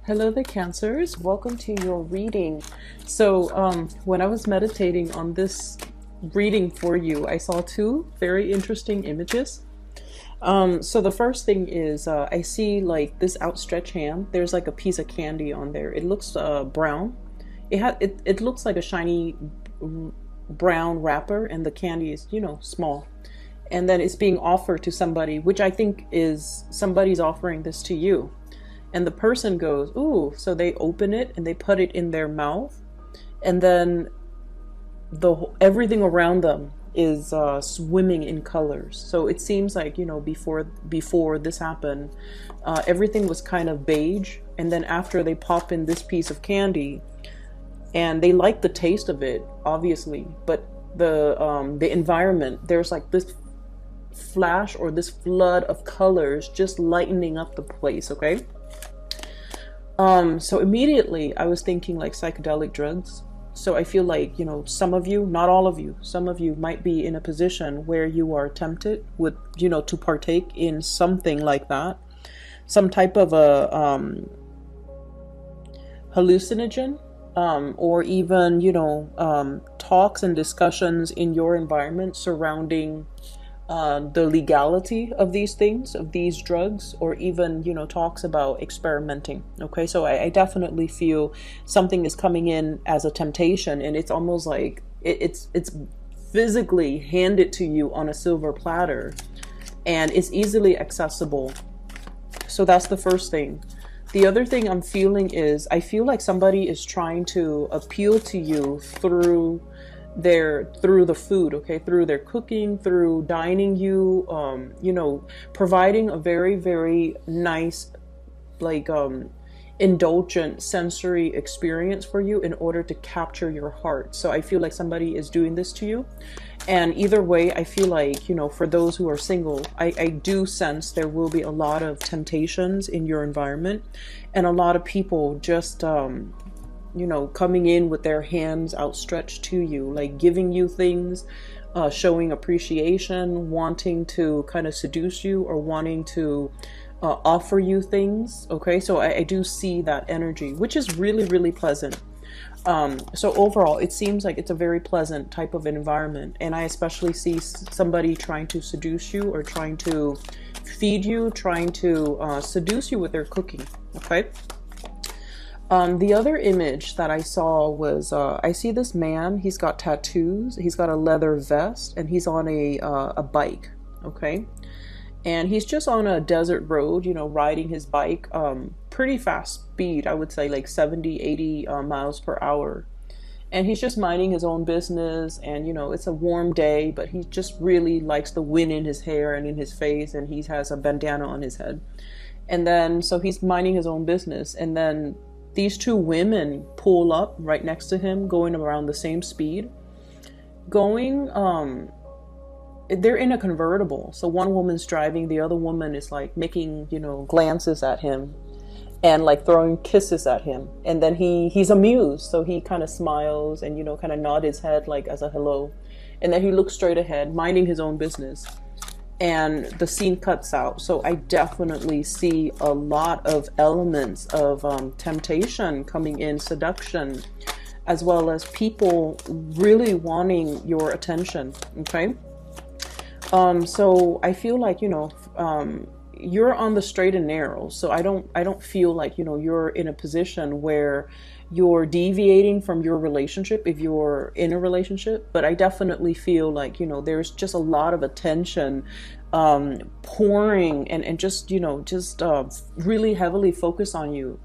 Hello there, Cancers. Welcome to your reading. When I was meditating on this reading for you, I saw two very interesting images. So the first thing is I see like this outstretched hand. There's like a piece of candy on there. It looks brown. It looks like a shiny brown wrapper, and the candy is small. And then it's being offered to somebody, which I think is somebody's offering this to you. And the person goes, ooh, so they open it and they put it in their mouth, and then everything around them is swimming in colors. So it seems like before this happened, everything was kind of beige, and then after they pop in this piece of candy, and they like the taste of it, obviously, but the environment, there's like this flash or this flood of colors just lightening up the place. Okay. So immediately I was thinking like psychedelic drugs. So I feel like, some of you, not all of you, some of you might be in a position where you are tempted with, to partake in something like that. Some type of a hallucinogen, or even, talks and discussions in your environment surrounding the legality of these things, of these drugs, or even, talks about experimenting. Okay, so I definitely feel something is coming in as a temptation, and it's almost like it's physically handed to you on a silver platter, and it's easily accessible. So that's the first thing. The other thing I'm feeling is I feel like somebody is trying to appeal to you through the food, okay, through their cooking, through dining you, providing a very, very nice, like, indulgent sensory experience for you in order to capture your heart. So I feel like somebody is doing this to you. And either way, I feel like, for those who are single, I do sense there will be a lot of temptations in your environment, and a lot of people just, coming in with their hands outstretched to you, like giving you things, showing appreciation, wanting to kind of seduce you, or wanting to offer you things. Okay, so I do see that energy, which is really, really pleasant. So overall, it seems like it's a very pleasant type of environment, and I especially see somebody trying to seduce you, or trying to feed you, trying to seduce you with their cooking. Okay. The other image that I saw was, I see this man, he's got tattoos, he's got a leather vest, and he's on a bike, okay? And he's just on a desert road, riding his bike, pretty fast speed, I would say like 70, 80 miles per hour. And he's just minding his own business, and it's a warm day, but he just really likes the wind in his hair and in his face, and he has a bandana on his head. And then, so he's minding his own business, and then these two women pull up right next to him, going around the same speed. They're in a convertible. So one woman's driving, the other woman is like making, glances at him and like throwing kisses at him. And then he's amused. So he kind of smiles and, kind of nod his head like as a hello. And then he looks straight ahead, minding his own business. And the scene cuts out. So I definitely see a lot of elements of temptation coming in, seduction, as well as people really wanting your attention. Okay. So I feel like, you're on the straight and narrow. So I don't feel like, you're in a position where you're deviating from your relationship if you're in a relationship. But I definitely feel like, there's just a lot of attention pouring and just, really heavily focused on you.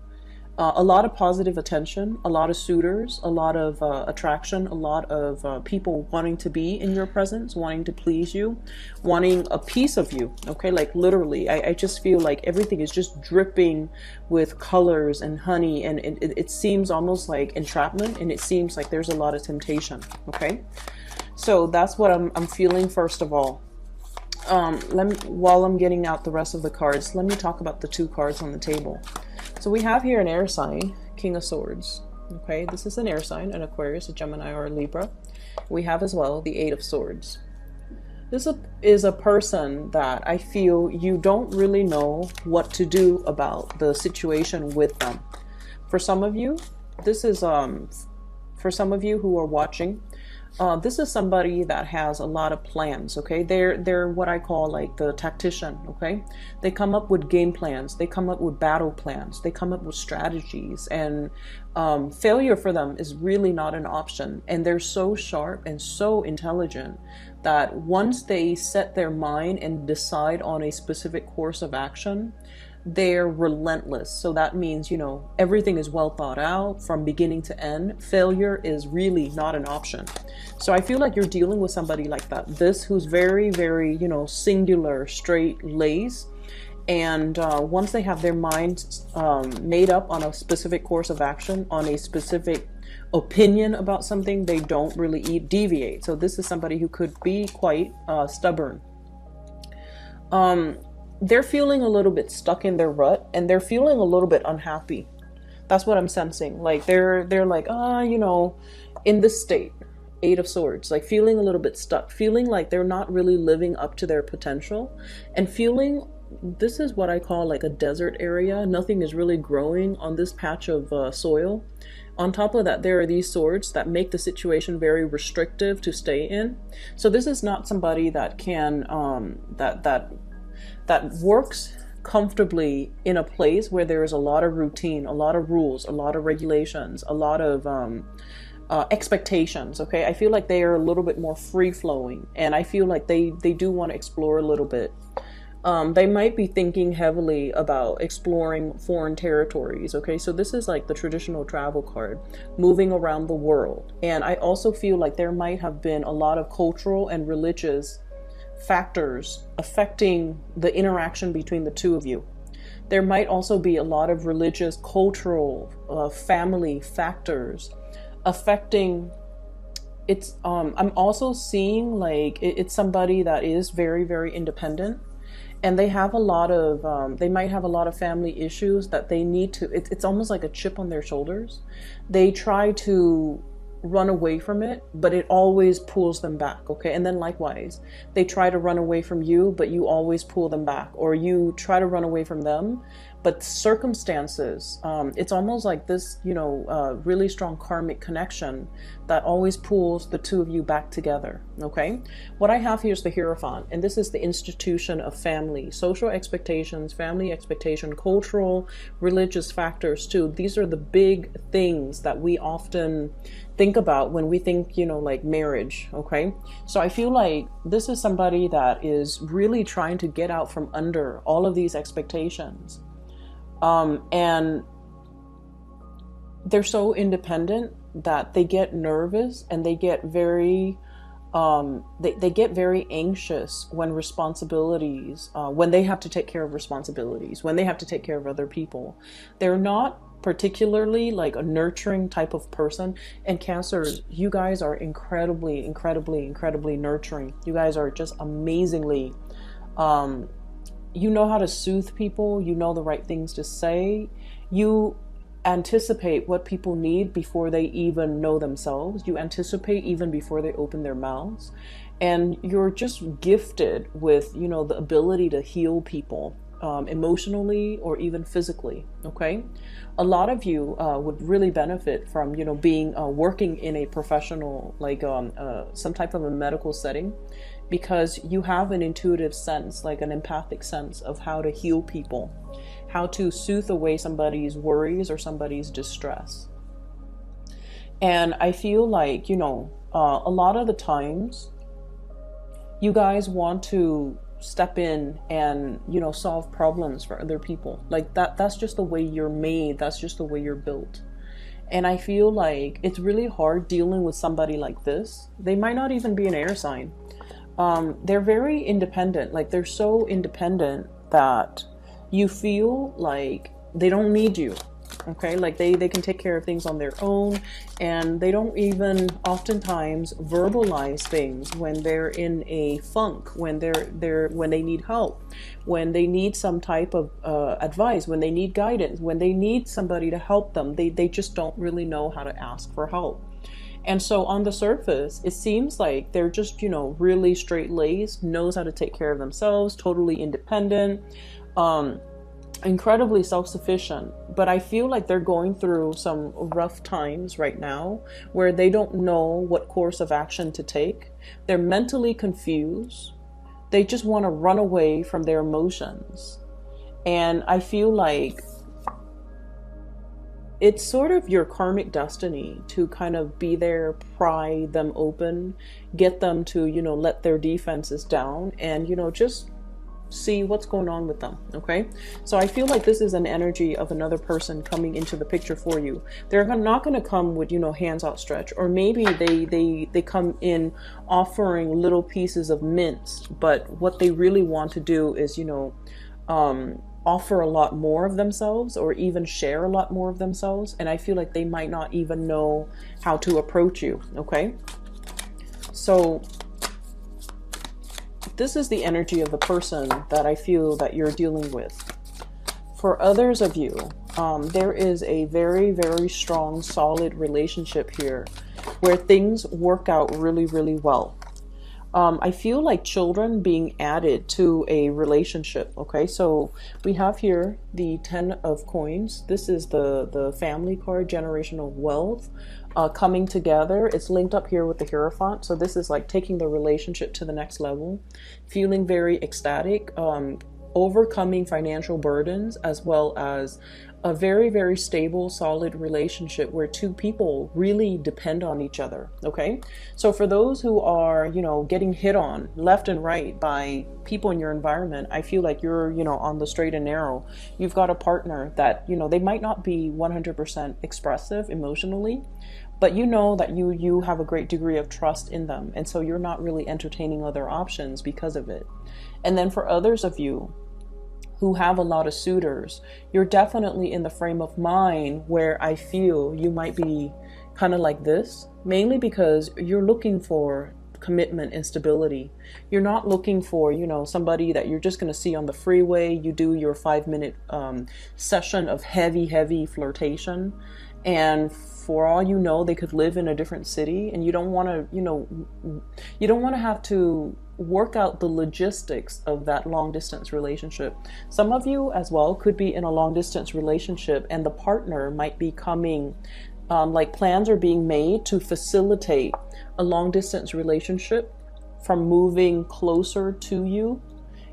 A lot of positive attention, a lot of suitors, a lot of attraction, a lot of people wanting to be in your presence, wanting to please you, wanting a piece of you. Okay, like literally, I just feel like everything is just dripping with colors and honey, and it seems almost like entrapment, and it seems like there's a lot of temptation. Okay, so that's what I'm feeling first of all. While I'm getting out the rest of the cards, let me talk about the two cards on the table. So we have here an air sign, King of Swords. Okay, this is an air sign, an Aquarius, a Gemini, or a Libra. We have as well the Eight of Swords. This is a person that I feel you don't really know what to do about the situation with them. For some of you, this is for some of you who are watching, this is somebody that has a lot of plans. Okay, they're what I call like the tactician. Okay, they come up with game plans, they come up with battle plans, they come up with strategies, and failure for them is really not an option. And they're so sharp and so intelligent that once they set their mind and decide on a specific course of action, they're relentless. So that means, you know, everything is well thought out from beginning to end. Failure is really not an option. So I feel like you're dealing with somebody like that. This who's very, very, you know, singular, straight lace. And once they have their mind made up on a specific course of action, on a specific opinion about something, they don't really deviate. So this is somebody who could be quite stubborn. They're feeling a little bit stuck in their rut, and they're feeling a little bit unhappy. That's what I'm sensing. Like they're like, you know, in this state, Eight of Swords, like feeling a little bit stuck, feeling like they're not really living up to their potential, and feeling this is what I call like a desert area. Nothing is really growing on this patch of soil. On top of that, there are these swords that make the situation very restrictive to stay in. So this is not somebody that can that works comfortably in a place where there is a lot of routine, a lot of rules, a lot of regulations, a lot of expectations. Okay, I feel like they are a little bit more free flowing, and I feel like they do want to explore a little bit. They might be thinking heavily about exploring foreign territories. Okay, so this is like the traditional travel card, moving around the world. And I also feel like there might have been a lot of cultural and religious factors affecting the interaction between the two of you. There might also be a lot of religious, cultural, family factors affecting. It's I'm also seeing like it's somebody that is very, very independent, and they have a lot of they might have a lot of family issues that they need to, it's almost like a chip on their shoulders. They try to run away from it, but it always pulls them back. Okay, and then likewise, they try to run away from you, but you always pull them back, or you try to run away from them, but circumstances, it's almost like this, you know, really strong karmic connection that always pulls the two of you back together. Okay, what I have here is the Hierophant, and this is the institution of family, social expectations, family expectation, cultural, religious factors too. These are the big things that we often think about when we think, you know, like marriage. Okay, so I feel like this is somebody that is really trying to get out from under all of these expectations. And they're so independent that they get nervous, and they get very they get very anxious when responsibilities, when they have to take care of responsibilities, when they have to take care of other people. They're not particularly like a nurturing type of person. And Cancer, you guys are incredibly, incredibly, incredibly nurturing. You guys are just amazingly, you know how to soothe people. You know the right things to say. You anticipate what people need before they even know themselves. You anticipate even before they open their mouths. And you're just gifted with, you know, the ability to heal people emotionally or even physically. Okay, a lot of you would really benefit from, you know, being working in a professional, like some type of a medical setting, because you have an intuitive sense, like an empathic sense of how to heal people, how to soothe away somebody's worries or somebody's distress. And I feel like, you know, a lot of the times you guys want to step in and, you know, solve problems for other people. Like that's just the way you're made. That's just the way you're built. And I feel like it's really hard dealing with somebody like this. They might not even be an air sign. They're very independent. Like they're so independent that you feel like they don't need you. Okay, like they can take care of things on their own, and they don't even oftentimes verbalize things when they're in a funk, when when they need help, when they need some type of advice, when they need guidance, when they need somebody to help them. They just don't really know how to ask for help. And so on the surface, it seems like they're just, you know, really straight-laced, knows how to take care of themselves, totally independent, incredibly self-sufficient, but I feel like they're going through some rough times right now where they don't know what course of action to take. They're mentally confused. They just want to run away from their emotions. And I feel like it's sort of your karmic destiny to kind of be there, pry them open, get them to, let their defenses down and, just see what's going on with them. Okay, so I feel like this is an energy of another person coming into the picture for you. They're not going to come with hands outstretched, or maybe they come in offering little pieces of mince, but what they really want to do is offer a lot more of themselves, or even share a lot more of themselves. And I feel like they might not even know how to approach you. Okay, so this is the energy of the person that I feel that you're dealing with. For others of you, there is a very, very strong, solid relationship here where things work out really, really well. I feel like children being added to a relationship. Okay, so we have here the 10 of coins. This is the family card, generational wealth. Coming together. It's linked up here with the Hierophant. So this is like taking the relationship to the next level, feeling very ecstatic, overcoming financial burdens, as well as a very, very stable, solid relationship where two people really depend on each other. Okay, so for those who are, getting hit on left and right by people in your environment, I feel like you're, on the straight and narrow. You've got a partner that, they might not be 100% expressive emotionally, but that you have a great degree of trust in them. And so you're not really entertaining other options because of it. And then for others of you who have a lot of suitors, you're definitely in the frame of mind where I feel you might be kind of like this, mainly because you're looking for commitment and stability. You're not looking for, somebody that you're just going to see on the freeway. You do your 5-minute session of heavy flirtation, and for all you know, they could live in a different city, and you don't want to have to work out the logistics of that long distance relationship. Some of you as well could be in a long distance relationship, and the partner might be coming, like plans are being made to facilitate a long distance relationship from moving closer to you,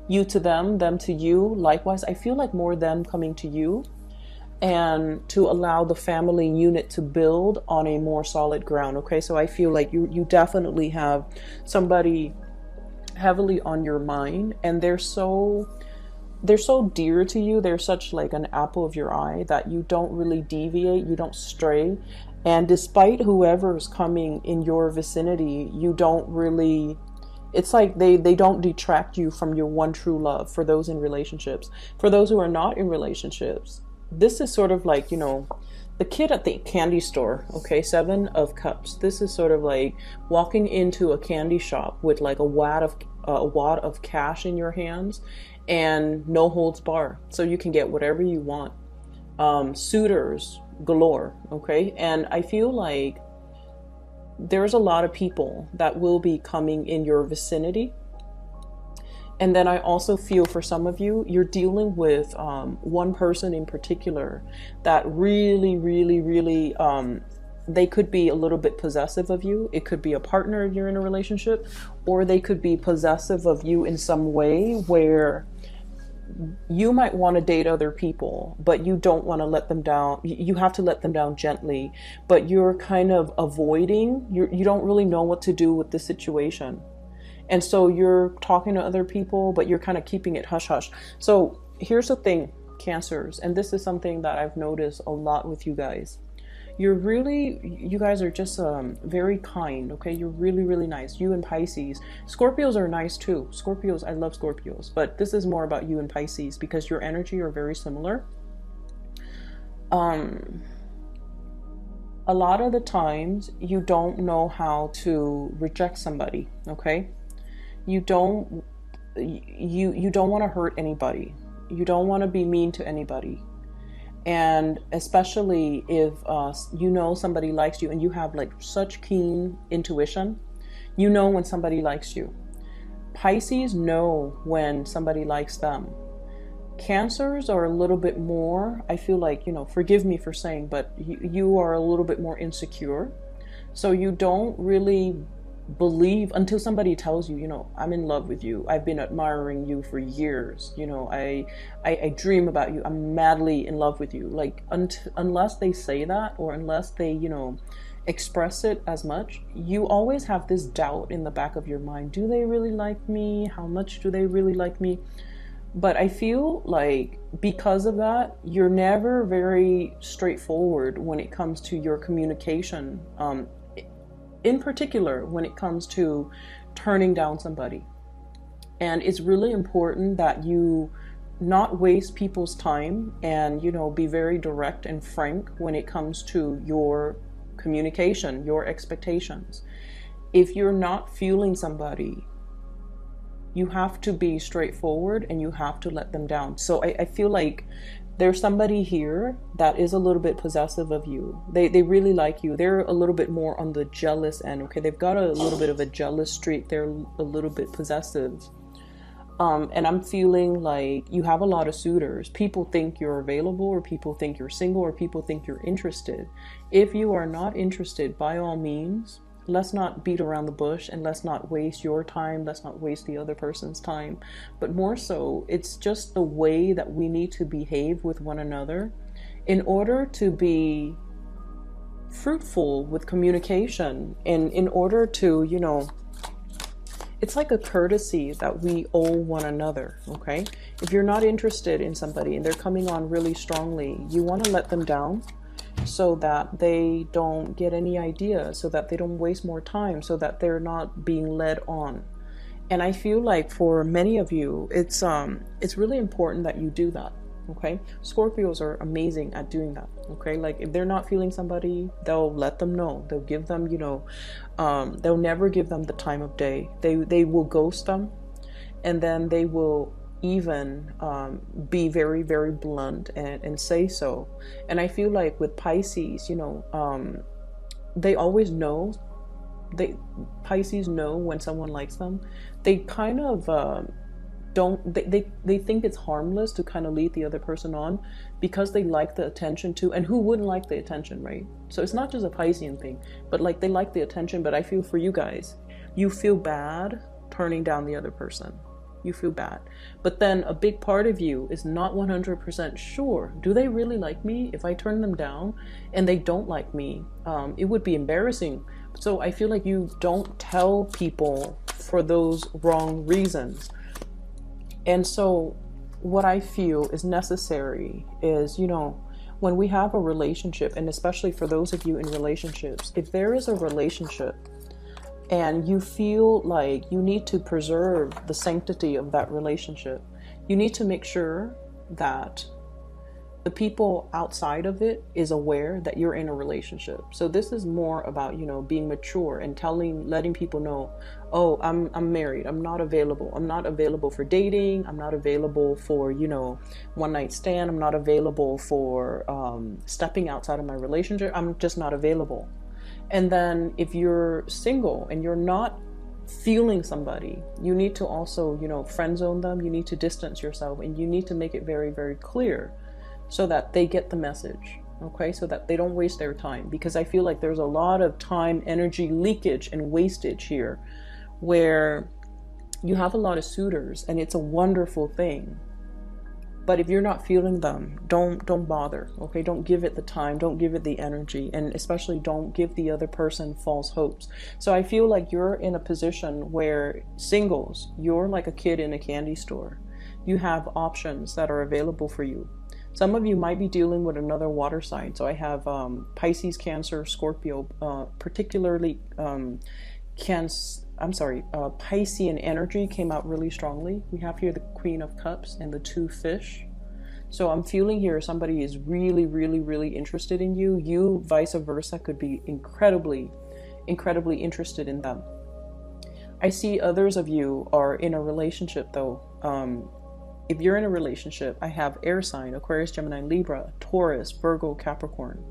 you to them, them to you. Likewise, I feel like more them coming to you, and to allow the family unit to build on a more solid ground. Okay, so I feel like you definitely have somebody heavily on your mind, and they're so dear to you. They're such like an apple of your eye that you don't really deviate, you don't stray. And despite whoever's coming in your vicinity, you don't really, it's like they don't detract you from your one true love. For those in relationships, for those who are not in relationships, this is sort of like, the kid at the candy store. Okay, 7 of Cups. This is sort of like walking into a candy shop with like a wad of cash in your hands and no holds bar, so you can get whatever you want. Suitors galore. Okay, and I feel like there's a lot of people that will be coming in your vicinity. And then I also feel for some of you, you're dealing with one person in particular that really, they could be a little bit possessive of you. It could be a partner you're in a relationship, or they could be possessive of you in some way where you might want to date other people, but you don't want to let them down. You have to let them down gently, but you're kind of avoiding, you don't really know what to do with the situation. And so you're talking to other people, but you're kind of keeping it hush hush. So here's the thing, Cancers, and this is something that I've noticed a lot with you guys. You guys are just very kind. Okay, you're really nice. You and Pisces. Scorpios are nice too. Scorpios, I love Scorpios, but this is more about you and Pisces because your energy are very similar. A lot of the times you don't know how to reject somebody. Okay, you don't want to hurt anybody. You don't want to be mean to anybody. And especially if somebody likes you and you have like such keen intuition, when somebody likes you. Pisces know when somebody likes them. Cancers are a little bit more, I feel like, forgive me for saying, but you are a little bit more insecure. So you don't really believe until somebody tells you, I'm in love with you. I've been admiring you for years. I dream about you. I'm madly in love with you. Like, unless they say that, or unless they, express it as much, you always have this doubt in the back of your mind. Do they really like me? How much do they really like me? But I feel like because of that, you're never very straightforward when it comes to your communication. In particular, when it comes to turning down somebody. And it's really important that you not waste people's time and, be very direct and frank when it comes to your communication, your expectations. If you're not feeling somebody, you have to be straightforward and you have to let them down. So I feel like there's somebody here that is a little bit possessive of you. They really like you. They're a little bit more on the jealous end, okay? They've got a little bit of a jealous streak. They're a little bit possessive. And I'm feeling like you have a lot of suitors. People think you're available, or people think you're single, or people think you're interested. If you are not interested, by all means, let's not beat around the bush, and let's not waste your time. Let's not waste the other person's time. But more so, it's just the way that we need to behave with one another in order to be fruitful with communication, and in order to, it's like a courtesy that we owe one another, okay? If you're not interested in somebody and they're coming on really strongly, you want to let them down, so that they don't get any ideas, so that they don't waste more time, so that they're not being led on. And I feel like for many of you, it's really important that you do that, okay? Scorpios are amazing at doing that, okay? Like, if they're not feeling somebody, they'll let them know. They'll give them, they'll never give them the time of day. They will ghost them, and then they will even be very, very blunt and say so. And I feel like with Pisces, they always know. Pisces know when someone likes them. They kind of they think it's harmless to kind of lead the other person on, because they like the attention too. And who wouldn't like the attention, right? So it's not just a Piscean thing, but like, they like the attention. But I feel for you guys, you feel bad turning down the other person. You feel bad. But then a big part of you is not 100% sure. Do they really like me? If I turn them down and they don't like me, it would be embarrassing. So I feel like you don't tell people for those wrong reasons. And so what I feel is necessary is, when we have a relationship, and especially for those of you in relationships, if there is a relationship and you feel like you need to preserve the sanctity of that relationship, you need to make sure that the people outside of it is aware that you're in a relationship. So this is more about, being mature and letting people know, oh, I'm married. I'm not available. I'm not available for dating. I'm not available for, one night stand. I'm not available for stepping outside of my relationship. I'm just not available. And then if you're single and you're not feeling somebody, you need to also, friend zone them. You need to distance yourself, and you need to make it very, very clear so that they get the message, okay? So that they don't waste their time. Because I feel like there's a lot of time, energy leakage and wastage here, where you have a lot of suitors, and it's a wonderful thing. But if you're not feeling them, don't bother, okay? Don't give it the time, don't give it the energy, and especially don't give the other person false hopes. So I feel like you're in a position where singles, you're like a kid in a candy store. You have options that are available for you. Some of you might be dealing with another water sign. So I have Pisces, Cancer, Scorpio, particularly Piscean energy came out really strongly. We have here the Queen of Cups and the 2 fish. So I'm feeling here somebody is really, really, really interested in you. You, vice versa, could be incredibly, incredibly interested in them. I see others of you are in a relationship though. If you're in a relationship, I have air sign, Aquarius, Gemini, Libra, Taurus, Virgo, Capricorn.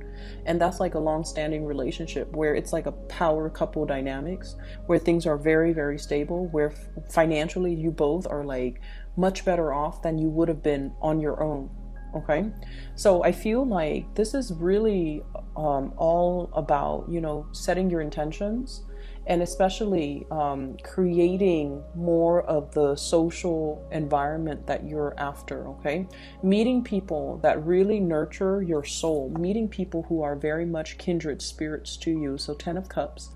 And that's like a long-standing relationship where it's like a power couple dynamics, where things are very, very stable, where financially you both are like much better off than you would have been on your own. Okay, so I feel like this is really all about, setting your intentions, and especially creating more of the social environment that you're after. Okay, meeting people that really nurture your soul, meeting people who are very much kindred spirits to you. So 10 of Cups,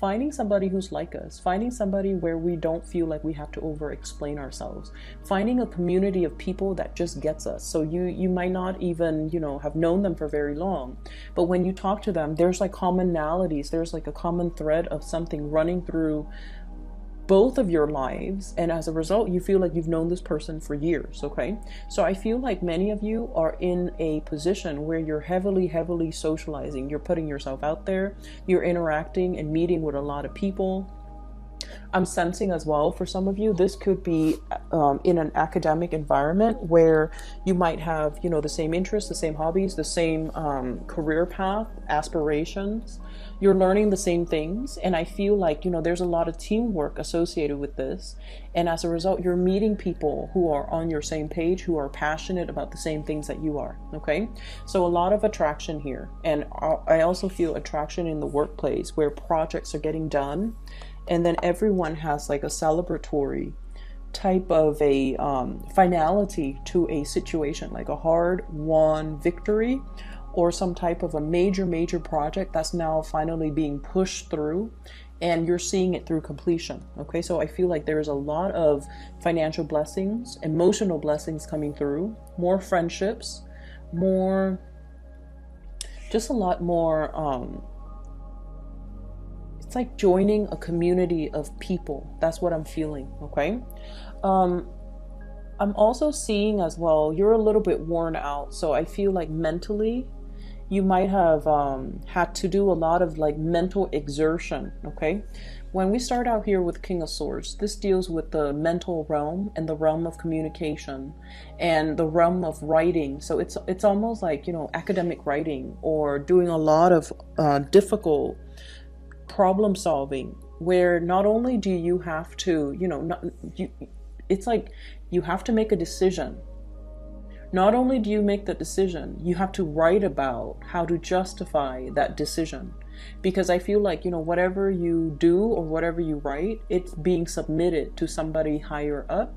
finding somebody who's like us, finding somebody where we don't feel like we have to over explain ourselves, finding a community of people that just gets us. So you might not even, have known them for very long, but when you talk to them, there's like commonalities, there's like a common thread of something running through both of your lives, and as a result you feel like you've known this person for years. Okay, so I feel like many of you are in a position where you're heavily socializing, you're putting yourself out there, you're interacting and meeting with a lot of people. I'm sensing as well, for some of you, this could be in an academic environment where you might have, the same interests, the same hobbies, the same career path, aspirations. You're learning the same things. And I feel like, there's a lot of teamwork associated with this. And as a result, you're meeting people who are on your same page, who are passionate about the same things that you are. Okay, so a lot of attraction here. And I also feel attraction in the workplace where projects are getting done. And then everyone has like a celebratory type of a finality to a situation, like a hard-won victory or some type of a major project that's now finally being pushed through, and you're seeing it through completion. Okay, so I feel like there's a lot of financial blessings, emotional blessings coming through, more friendships, just a lot more it's like joining a community of people. That's what I'm feeling. Okay, I'm also seeing as well, you're a little bit worn out. So I feel like mentally you might have had to do a lot of like mental exertion. Okay, when we start out here with King of Swords, this deals with the mental realm and the realm of communication and the realm of writing. So it's almost like, academic writing or doing a lot of difficult problem solving, where not only do you have to, it's like you have to make a decision. Not only do you make the decision, you have to write about how to justify that decision. Because I feel like, whatever you do or whatever you write, it's being submitted to somebody higher up.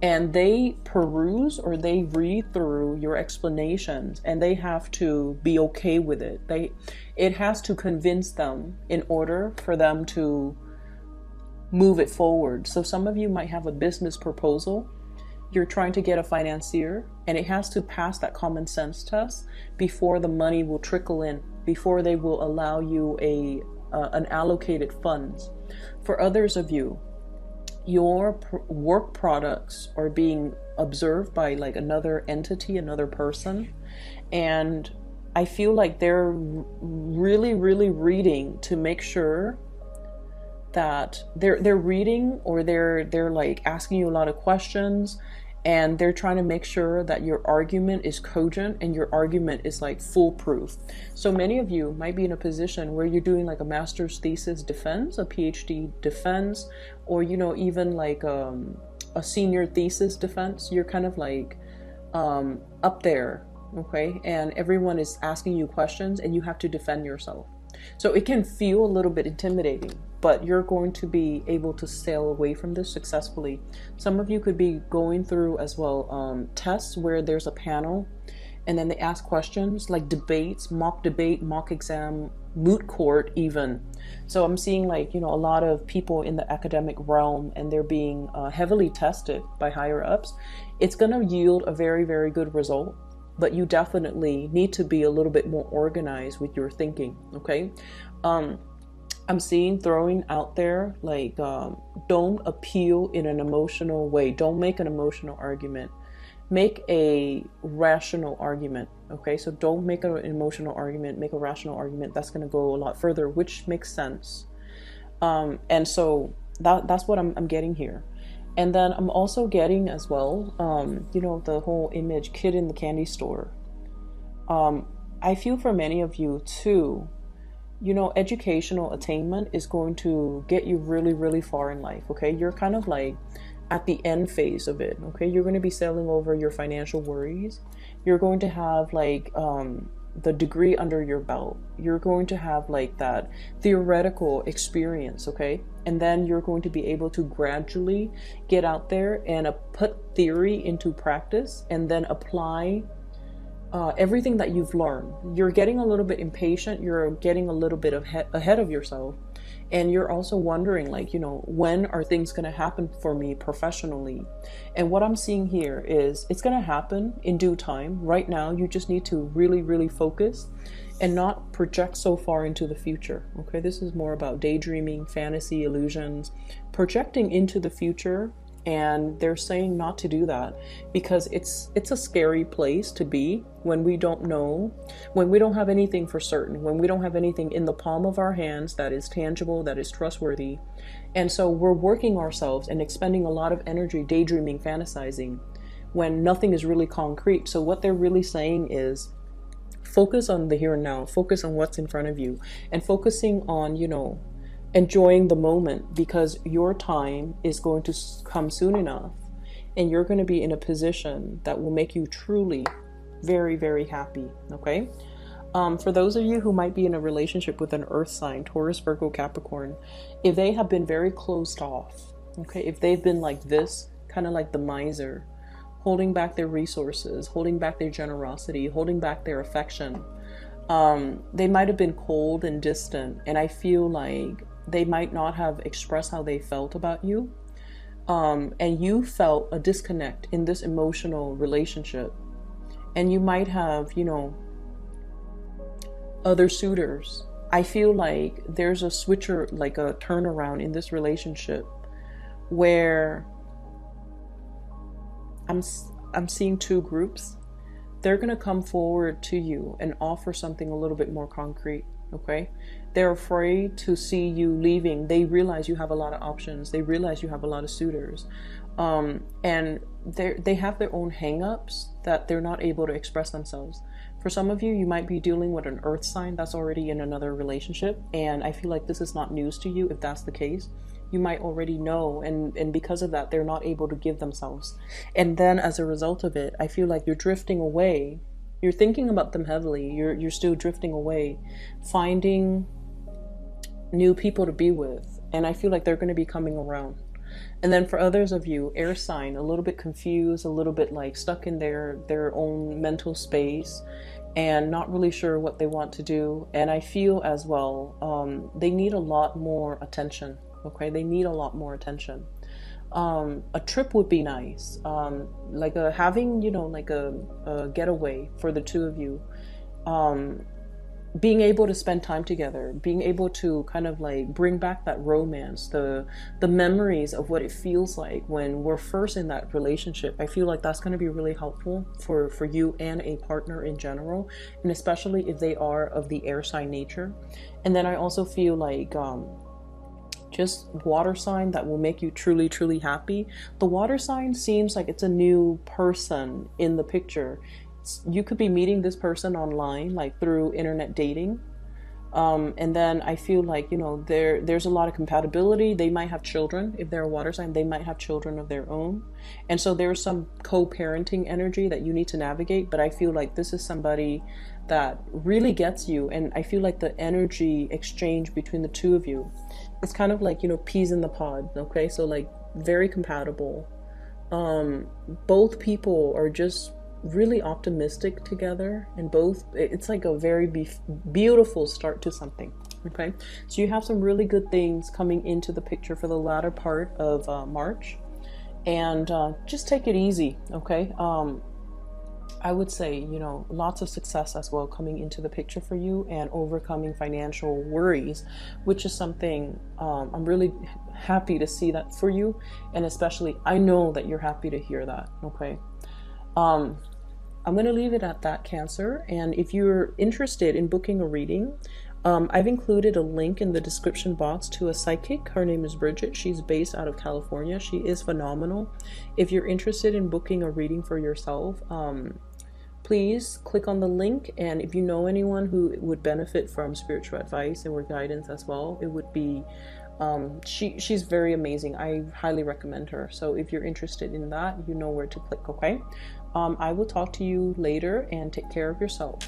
And they peruse or they read through your explanations, and they have to be okay with it. It has to convince them in order for them to move it forward. So some of you might have a business proposal. You're trying to get a financier, and it has to pass that common sense test before the money will trickle in, before they will allow you an allocated funds. For others of you, your work products are being observed by like another entity, another person, and I feel like they're really reading to make sure that they're reading, or they're like asking you a lot of questions, and they're trying to make sure that your argument is cogent and your argument is like foolproof. So many of you might be in a position where you're doing like a master's thesis defense, a PhD defense, or even like a senior thesis defense. You're kind of like up there, okay, and everyone is asking you questions and you have to defend yourself. So it can feel a little bit intimidating, but you're going to be able to sail away from this successfully. Some of you could be going through as well tests where there's a panel and then they ask questions like debates, mock debate, mock exam, moot court even. So I'm seeing like, a lot of people in the academic realm, and they're being heavily tested by higher ups. It's going to yield a very good result, but you definitely need to be a little bit more organized with your thinking. Okay. I'm seeing throwing out there like don't appeal in an emotional way. Don't make an emotional argument. Make a rational argument. Okay, so don't make an emotional argument, make a rational argument. That's going to go a lot further, which makes sense. And so that's what I'm getting here. And then I'm also getting as well, the whole image kid in the candy store. I feel for many of you too, educational attainment is going to get you really far in life. Okay, you're kind of like at the end phase of it. Okay, you're going to be sailing over your financial worries. You're going to have like the degree under your belt. You're going to have like that theoretical experience, okay? And then you're going to be able to gradually get out there and put theory into practice and then apply everything that you've learned. You're getting a little bit impatient. You're getting a little bit ahead of yourself. And you're also wondering, like, when are things going to happen for me professionally? And what I'm seeing here is it's going to happen in due time. Right now, you just need to really, really focus and not project so far into the future. Okay, this is more about daydreaming, fantasy, illusions, projecting into the future. And they're saying not to do that because it's a scary place to be when we don't know, when we don't have anything for certain, when we don't have anything in the palm of our hands that is tangible, that is trustworthy. And so we're working ourselves and expending a lot of energy daydreaming, fantasizing when nothing is really concrete. So what they're really saying is focus on the here and now, focus on what's in front of you, and focusing on, enjoying the moment, because your time is going to come soon enough and you're going to be in a position that will make you truly very, very happy. Okay. For those of you who might be in a relationship with an earth sign, Taurus, Virgo, Capricorn, if they have been very closed off, okay, if they've been like this, kind of like the miser, holding back their resources, holding back their generosity, holding back their affection, they might have been cold and distant. And I feel like they might not have expressed how they felt about you. And you felt a disconnect in this emotional relationship. And you might have, other suitors. I feel like there's a switcher, like a turnaround in this relationship where I'm seeing two groups. They're going to come forward to you and offer something a little bit more concrete. Okay, they're afraid to see you leaving. They realize you have a lot of options. They realize you have a lot of suitors, and they have their own hang-ups that they're not able to express themselves. For some of you, you might be dealing with an earth sign that's already in another relationship, and I feel like this is not news to you. If that's the case, you might already know, and because of that, they're not able to give themselves. And then as a result of it, I feel like you're drifting away. You're thinking about them heavily. You're still drifting away, finding new people to be with. And I feel like they're going to be coming around. And then for others of you, air sign, a little bit confused, a little bit like stuck in their own mental space and not really sure what they want to do. And I feel as well, they need a lot more attention. Okay, they need a lot more attention. A trip would be nice, like having, like a getaway for the two of you, being able to spend time together, being able to kind of like bring back that romance, the memories of what it feels like when we're first in that relationship. I feel like that's going to be really helpful for you and a partner in general, and especially if they are of the air sign nature. And then I also feel like just water sign that will make you truly, truly happy. The water sign seems like it's a new person in the picture. You could be meeting this person online, like through internet dating. And then I feel like, there's a lot of compatibility. They might have children. If they're a water sign, they might have children of their own. And so there's some co-parenting energy that you need to navigate. But I feel like this is somebody that really gets you. And I feel like the energy exchange between the two of you, it's kind of like, peas in the pod. Okay. So like very compatible. Both people are just really optimistic together, and it's like a very beautiful start to something. Okay, so you have some really good things coming into the picture for the latter part of March, and just take it easy. Okay, I would say, lots of success as well coming into the picture for you, and overcoming financial worries, which is something I'm really happy to see that for you, and especially I know that you're happy to hear that. Okay. I'm going to leave it at that, Cancer. And if you're interested in booking a reading, I've included a link in the description box to a psychic. Her name is Bridget. She's based out of California. She is phenomenal. If you're interested in booking a reading for yourself, please click on the link. And if you know anyone who would benefit from spiritual advice or guidance as well, it would be She's very amazing. I highly recommend her. So if you're interested in that, you know where to click. Okay. I will talk to you later, and take care of yourself.